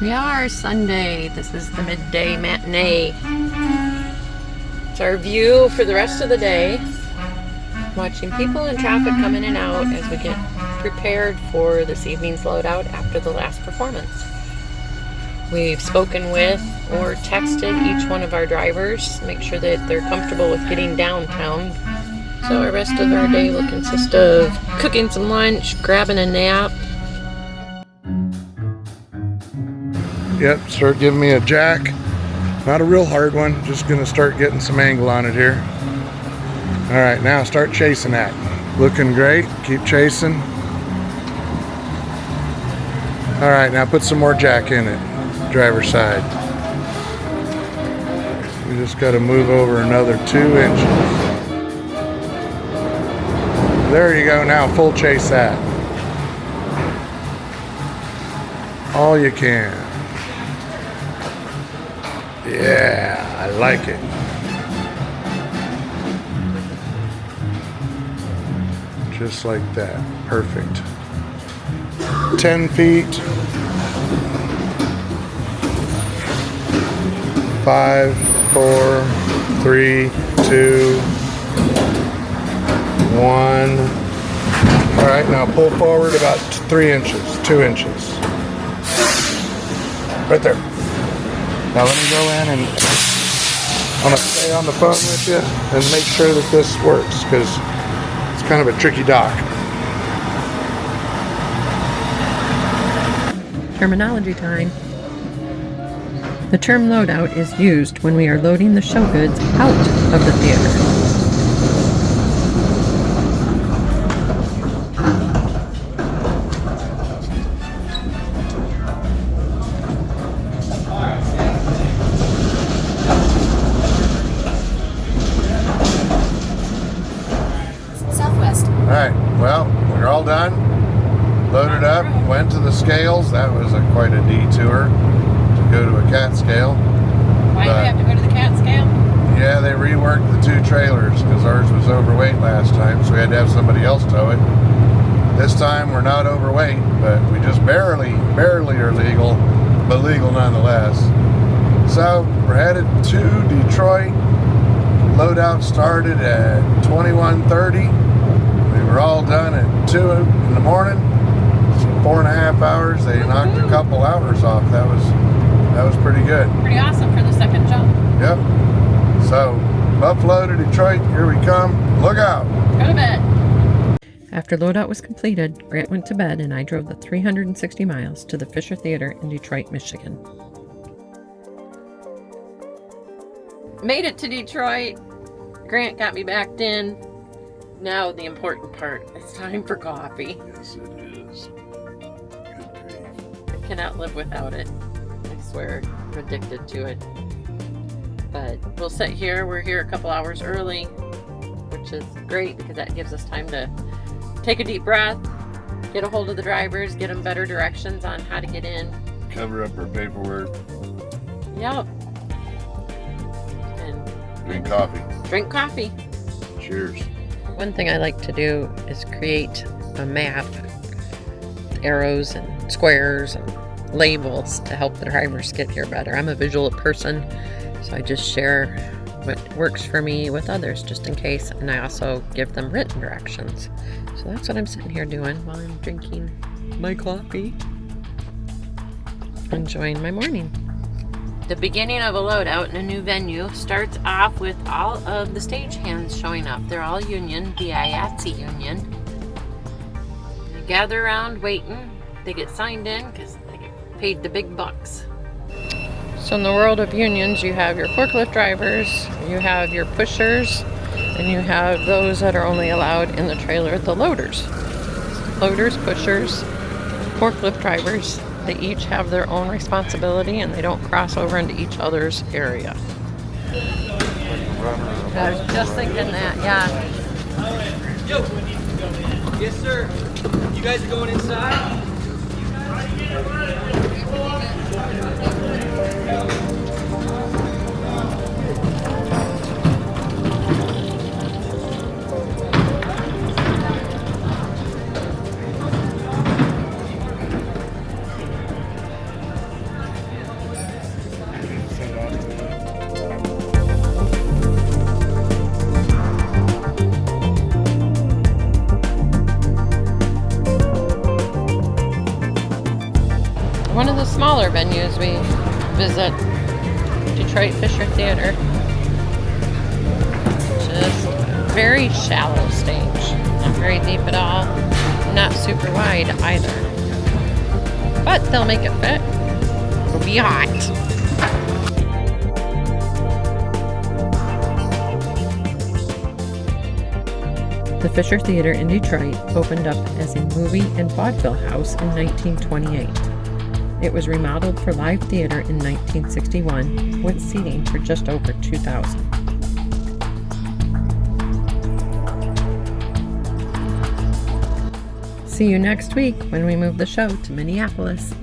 We are Sunday. This is the midday matinee. It's our view for the rest of the day. Watching people and traffic come in and out as we get prepared for this evening's loadout after the last performance. We've spoken with or texted each one of our drivers, make sure that they're comfortable with getting downtown. So our rest of our day will consist of cooking some lunch, grabbing a nap. Yep, start giving me a jack. Not a real hard one, just gonna start getting some angle on it here. All right, now start chasing that. Looking great, keep chasing. All right, now put some more jack in it, driver's side. We just gotta move over another 2 inches. There you go, now full chase that. All you can. Yeah, I like it. Just like that. Perfect. 10 feet. 5, 4, 3, 2, 1. All right, now pull forward about 3 inches, 2 inches. Right there. Now let me go in and I'm going to stay on the phone with you and make sure that this works because it's kind of a tricky dock. Terminology time. The term loadout is used when we are loading the show goods out of the theater. Alright, well, we're all done. Loaded up, went to the scales. That was quite a detour to go to a cat scale. Why do we have to go to the cat scale? Yeah, they reworked the 2 trailers because ours was overweight last time, so we had to have somebody else tow it. This time we're not overweight, but we just barely are legal, but legal nonetheless. So we're headed to Detroit. Loadout started at 21:30. We're all done at 2 in the morning. So 4.5 hours. They knocked a couple hours off. That was pretty good. Pretty awesome for the second jump. Yep. So Buffalo to Detroit, here we come. Look out. Go to bed. After loadout was completed, Grant went to bed and I drove the 360 miles to the Fisher Theater in Detroit, Michigan. Made it to Detroit. Grant got me backed in. Now the important part. It's time for coffee. Yes, it is. I cannot live without it. I swear, I'm addicted to it. But we'll sit here. We're here a couple hours early, which is great because that gives us time to take a deep breath, get a hold of the drivers, get them better directions on how to get in. Cover up our paperwork. Yep. And Drink coffee. drink coffee. Cheers. One thing I like to do is create a map, arrows and squares and labels to help the drivers get here better. I'm a visual person, so I just share what works for me with others just in case, and I also give them written directions. So that's what I'm sitting here doing while I'm drinking my coffee, enjoying my morning. The beginning of a loadout in a new venue starts off with all of the stagehands showing up. They're all union, the IATSE union. They gather around waiting. They get signed in because they get paid the big bucks. So in the world of unions, you have your forklift drivers, you have your pushers, and you have those that are only allowed in the trailer, the loaders. Loaders, pushers, forklift drivers. They each have their own responsibility and they don't cross over into each other's area. I was just thinking that, yeah. Yo. Yes, sir. You guys are going inside? one of the smaller venues we visit, Detroit Fisher Theater. Just a very shallow stage. Not very deep at all. Not super wide either. But they'll make it fit. It'll be hot. The Fisher Theater in Detroit opened up as a movie and vaudeville house in 1928. It was remodeled for live theater in 1961 with seating for just over 2,000. See you next week when we move the show to Minneapolis.